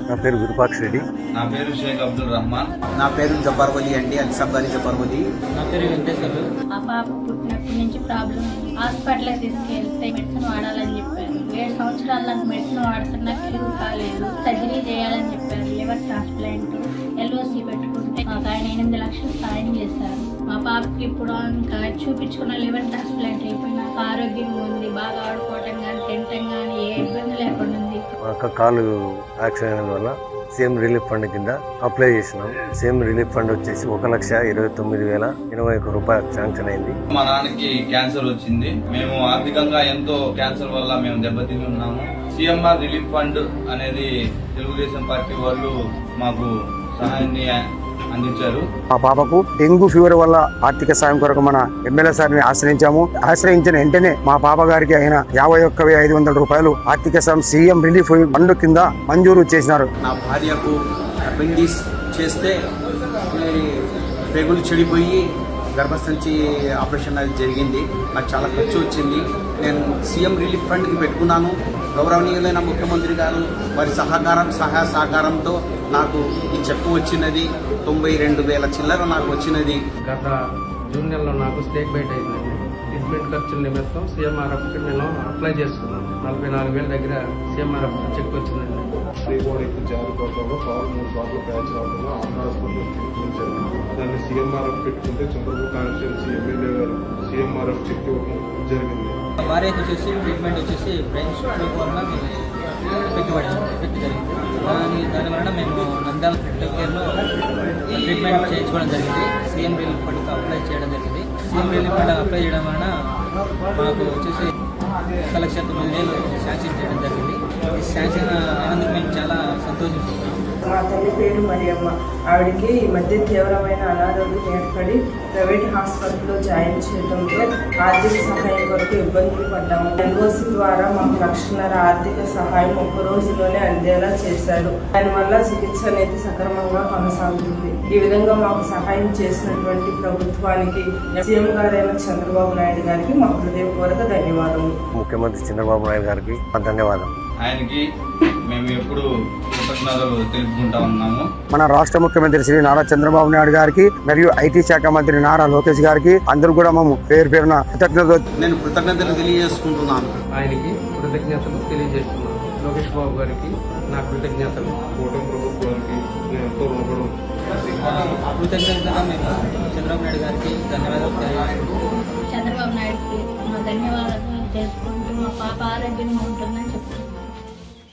నా పేరు విరూపాక్ష రెడ్డి. నా పేరు షేక్ అబ్దుల్ రహమాన్. నా పేరు జబ్బార్ వలి అండి, అన్సబ్దారి జబ్బార్ వలి. నా పేరు వెంకటేశ్వర్. ఆ పాప పుట్టినప్పటి నుంచి ప్రాబ్లం, హాస్పిటల్కి తీసుకెళ్తే మెడిసిన్ వాడాలని చెప్పారు. 7 సంవత్సరాల నాకు మెడిసిన్ వాడుతున్నా క్యూర్ కాలేదు. సర్జరీ చేయాలని చెప్పారు. లివర్ ట్రాన్స్ప్లాంట్ LOC పెట్టుకుంటే మాకు ఆయన 8 లక్షలు సాయం చేశారు. మా పాపకి ఇప్పుడు ఇంకా చూపించుకున్న లివర్ ట్రాన్స్ప్లాంట్ అయిపోయినా ఆరోగ్యంగా ఉంది. బాగా ఆడుకోవటం కానీ తినటం కానీ ఏ ఇబ్బంది లేకుండా ఉంది. మా అక్క కాలు యాక్సిడెంట్ అయిన వల్ల సీఎం రిలీఫ్ ఫండ్ కింద అప్లై చేసినాం. సీఎం రిలీఫ్ ఫండ్ వచ్చేసి 1,29,021 రూపాయలు శాంక్షన్ అయింది. మా నాన్నకి క్యాన్సర్ వచ్చింది. మేము ఆర్థికంగా ఎంతో క్యాన్సర్ వల్ల మేము దెబ్బతిని ఉన్నాము. CMR రిలీఫ్ ఫండ్ అనేది తెలుగుదేశం పార్టీ వాళ్ళు మాకు సహాయాన్ని అందించారు. మా పాపకు డెంగ్యూ ఫీవర్ వల్ల ఆర్థిక సాయం కొరకు మన ఎమ్మెల్యే సార్ని ఆశ్రయించాము. ఆశ్రయించిన వెంటనే మా పాప గారికి అయిన 51,500 రూపాయలు ఆర్థిక సాయం సీఎం రిలీఫ్ ఫండ్ కింద మంజూరు చేసినారు. నా భార్యకు అపెండిక్స్ చేస్తే పేగులు చెడిపోయి గర్భసంచి ఆపరేషన్ అది జరిగింది. నాకు చాలా ఖర్చు వచ్చింది. నేను సీఎం రిలీఫ్ ఫండ్కి పెట్టుకున్నాను. గౌరవనీయులైన ముఖ్యమంత్రి గారు వారి సహాయ సహకారంతో నాకు ఈ చెక్కు వచ్చినది. 92,000 చిల్లర నాకు వచ్చినది. గత జూన్ నెలలో నాకు స్టేక్ బైట్ అయిందండి. ట్రీట్మెంట్ ఖర్చుల నిమిత్తం CMRFకి నేను అప్లై చేసుకున్నాను. 44,000 దగ్గర CMRF చెక్ వచ్చిందండి. శ్రీవారికి జారిపోవడంలో 3 సార్లు ప్యాచ్ రావడంలో ఆంధ్ర హాస్పిటల్లో ట్రీట్మెంట్ జరిగింది. దాన్ని CMRF పెట్టుకుంటే చంద్రబాబు కాన్స్టిట్యున్సీ ఎమ్మెల్యే గారు CMRF చెక్ ఇవ్వడం జరిగింది. భార్యకు వచ్చేసి ట్రీట్మెంట్ వచ్చేసి బ్రెయిన్ స్ట్రోక్ వలన ఎఫెక్ట్ జరిగింది. దాని వలన మేము నంద్యాల క్రిటికల్ కేర్లో ట్రీట్మెంట్ చేయించుకోవడం జరిగింది. సీఎం రిలీఫ్ ఫండ్కి అప్లై చేయడం జరిగింది. సీఎం రిలీఫ్ ఫండ్ అప్లై చేయడం వలన మాకు వచ్చేసి 1,09,000 శాంక్షన్ చేయడం జరిగింది. ఈ శాంక్షన్ అయినందుకు మేము చాలా సంతోషిస్తున్నాం. మా తల్లి పేరు మరియమ్మ. ఆవిడకి ఈ మధ్య తీవ్రమైన అనారోగ్యం ఏర్పడి ప్రైవేట్ హాస్పిటల్లో జాయిన్ చేయడంతో ఆర్థిక సహాయం కొరకు ఇబ్బందులు పడ్డాము. LOC ద్వారా మాకు 1,00,000 ఆర్థిక సహాయం 1 రోజులోనే అందేలా చేశారు. దానివల్ల చికిత్స అనేది సక్రమంగా కొనసాగుతుంది. ఈ విధంగా మాకు సహాయం చేసినటువంటి ప్రభుత్వానికి సీఎం గారైన చంద్రబాబు నాయుడు గారికి మా హృదయపూర్వక ధన్యవాదాలు. ముఖ్యమంత్రి చంద్రబాబు నాయుడు గారికి ధన్యవాదాలు. ఆయనకి మేము ఎప్పుడు కృతజ్ఞతలు తెలుపుకుంటా ఉన్నాము. మన రాష్ట్ర ముఖ్యమంత్రి శ్రీ నారా చంద్రబాబు నాయుడు గారికి మరియు IT శాఖ మంత్రి నారా లోకేష్ గారికి అందరూ కూడా మేము పేరున నేను కృతజ్ఞతలు తెలియజేసుకుంటున్నాను. ఆయనకి కృతజ్ఞతలు తెలియజేస్తున్నాను. లోకేష్ బాబు గారికి నా కృతజ్ఞతలు. కూటమి ప్రభుత్వానికి నేను ఎంతో రుణపడి కృతజ్ఞతగా మేము చంద్రబాబు నాయుడు గారికి ధన్యవాదాలు తెలియజేస్తున్నాం. చంద్రబాబు నాయుడుకి మా ధన్యవాదాలు తెలుసుకుంటూ మా పాప ఆరోగ్యంగా ఉంటుందని